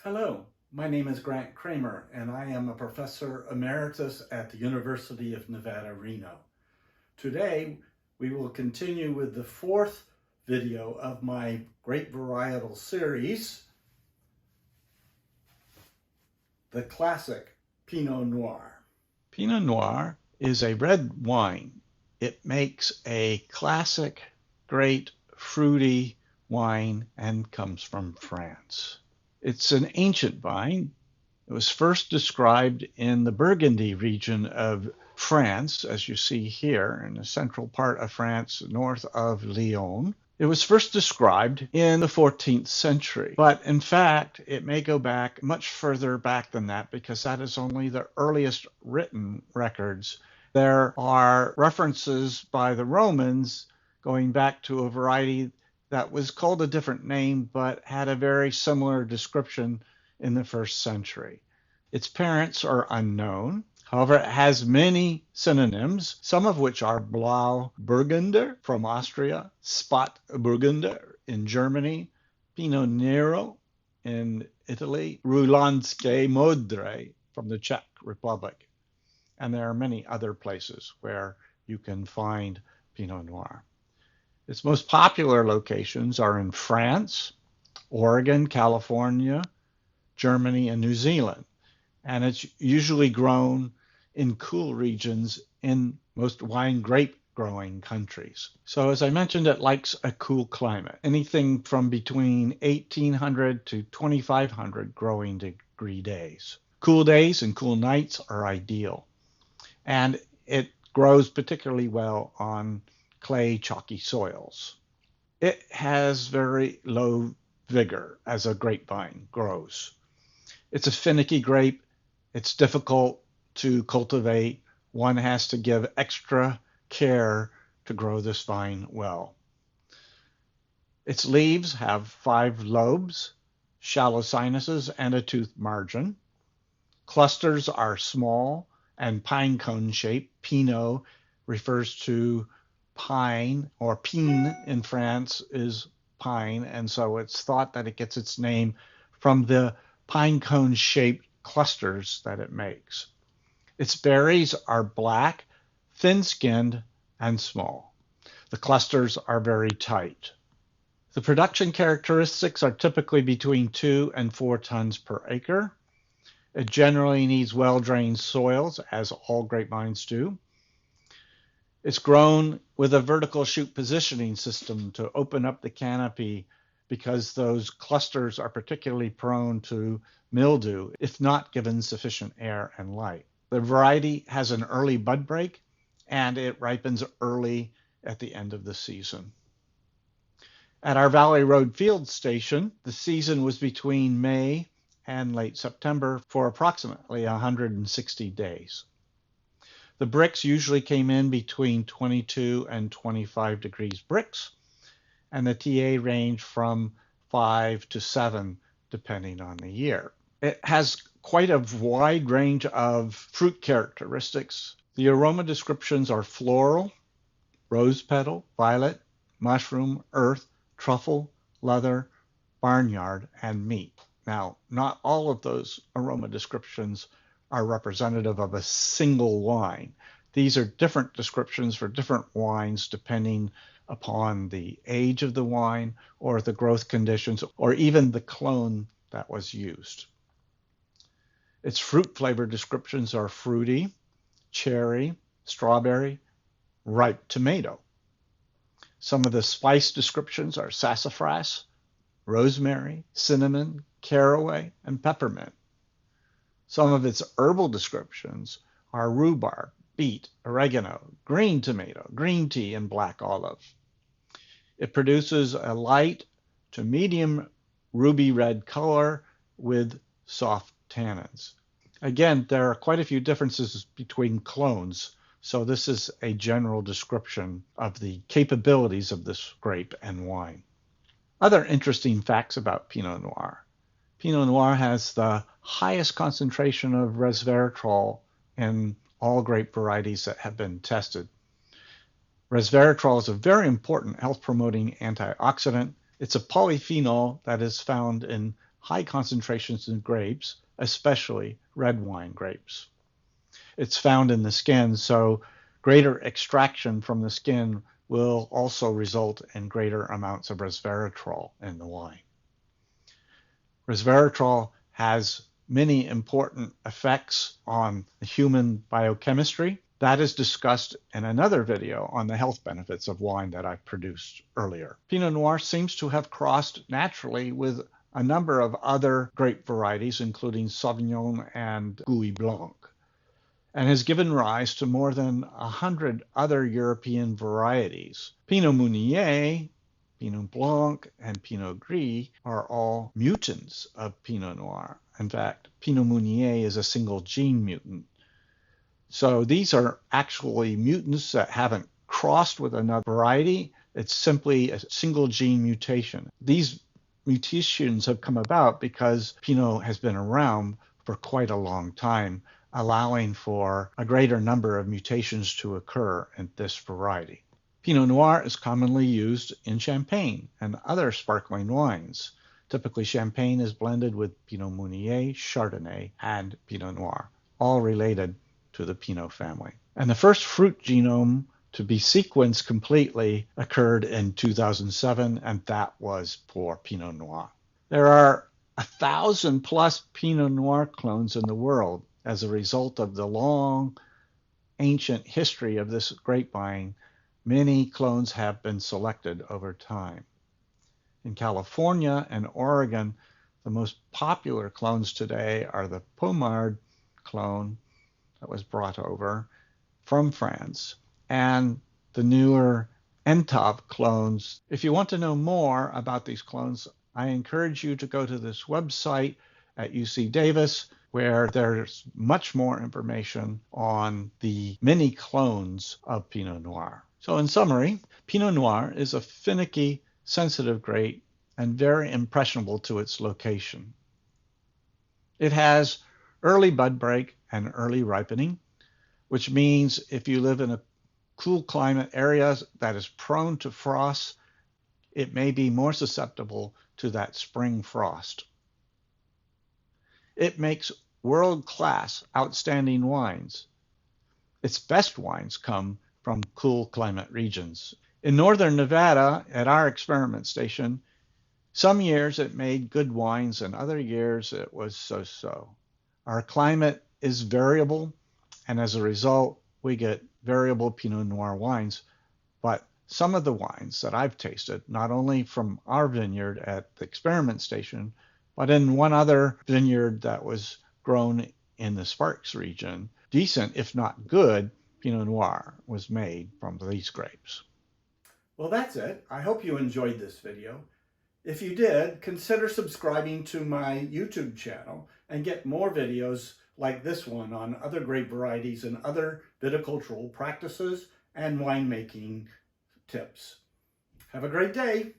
Hello, my name is Grant Kramer, and I am a professor emeritus at the University of Nevada, Reno. Today, we will continue with the fourth video of my grape varietal series, the classic Pinot Noir. Pinot Noir is a red wine. It makes a classic, great, fruity wine and comes from France. It's an ancient vine. It was first described in the Burgundy region of France, as you see here in the central part of France, north of Lyon. It was first described in the 14th century, but in fact, it may go back much further back than that because that is only the earliest written records. There are references by the Romans going back to a variety that was called a different name but had a very similar description in the first century. Its parents are unknown. However, it has many synonyms, some of which are Blau Burgunder from Austria, Spot Burgunder in Germany, Pinot Nero in Italy, Rulanské Modré from the Czech Republic. And there are many other places where you can find Pinot Noir. Its most popular locations are in France, Oregon, California, Germany, and New Zealand. And it's usually grown in cool regions in most wine grape growing countries. So as I mentioned, it likes a cool climate, anything from between 1800 to 2500 growing degree days. Cool days and cool nights are ideal. And it grows particularly well on clay, chalky soils. It has very low vigor as a grapevine grows. It's a finicky grape. It's difficult to cultivate. One has to give extra care to grow this vine well. Its leaves have 5 lobes, shallow sinuses, and a tooth margin. Clusters are small and pine cone shaped. Pinot refers to pine, or pine in France is pine, and so it's thought that it gets its name from the pine cone shaped clusters that it makes. Its berries are black, thin-skinned, and small. The clusters are very tight. The production characteristics are typically between 2 and 4 tons per acre. It generally needs well-drained soils, as all grapevines do. It's grown with a vertical shoot positioning system to open up the canopy because those clusters are particularly prone to mildew if not given sufficient air and light. The variety has an early bud break and it ripens early at the end of the season. At our Valley Road field station, the season was between May and late September for approximately 160 days. The Brix usually came in between 22 and 25 degrees Brix, and the TA ranged from 5 to 7 depending on the year. It has quite a wide range of fruit characteristics. The aroma descriptions are floral, rose petal, violet, mushroom, earth, truffle, leather, barnyard, and meat. Now, not all of those aroma descriptions are representative of a single wine. These are different descriptions for different wines depending upon the age of the wine or the growth conditions or even the clone that was used. Its fruit flavor descriptions are fruity, cherry, strawberry, ripe tomato. Some of the spice descriptions are sassafras, rosemary, cinnamon, caraway, and peppermint. Some of its herbal descriptions are rhubarb, beet, oregano, green tomato, green tea, and black olive. It produces a light to medium ruby red color with soft tannins. Again, there are quite a few differences between clones, so this is a general description of the capabilities of this grape and wine. Other interesting facts about Pinot Noir. Pinot Noir has the highest concentration of resveratrol in all grape varieties that have been tested. Resveratrol is a very important health-promoting antioxidant. It's a polyphenol that is found in high concentrations in grapes, especially red wine grapes. It's found in the skin, so greater extraction from the skin will also result in greater amounts of resveratrol in the wine. Resveratrol has many important effects on the human biochemistry. That is discussed in another video on the health benefits of wine that I produced earlier. Pinot Noir seems to have crossed naturally with a number of other grape varieties, including Sauvignon and Gouais Blanc, and has given rise to more than 100 other European varieties. Pinot Meunier, Pinot Blanc, and Pinot Gris are all mutants of Pinot Noir. In fact, Pinot Meunier is a single gene mutant. So these are actually mutants that haven't crossed with another variety. It's simply a single gene mutation. These mutations have come about because Pinot has been around for quite a long time, allowing for a greater number of mutations to occur in this variety. Pinot Noir is commonly used in champagne and other sparkling wines. Typically, champagne is blended with Pinot Meunier, Chardonnay, and Pinot Noir, all related to the Pinot family. And the first fruit genome to be sequenced completely occurred in 2007, and that was for Pinot Noir. There are 1,000 plus Pinot Noir clones in the world as a result of the long, ancient history of this grapevine. Many clones have been selected over time. In California and Oregon, the most popular clones today are the Pommard clone that was brought over from France and the newer Entov clones. If you want to know more about these clones, I encourage you to go to this website at UC Davis, where there's much more information on the many clones of Pinot Noir. So in summary, Pinot Noir is a finicky, sensitive grape and very impressionable to its location. It has early bud break and early ripening, which means if you live in a cool climate area that is prone to frost, it may be more susceptible to that spring frost. It makes world-class, outstanding wines. Its best wines come from cool climate regions. In northern Nevada, at our experiment station, some years it made good wines and other years it was so-so. Our climate is variable, and as a result, we get variable Pinot Noir wines, but some of the wines that I've tasted, not only from our vineyard at the experiment station, but in one other vineyard that was grown in the Sparks region, decent, if not good, Pinot Noir was made from these grapes. Well, that's it. I hope you enjoyed this video. If you did, consider subscribing to my YouTube channel and get more videos like this one on other grape varieties and other viticultural practices and winemaking tips. Have a great day.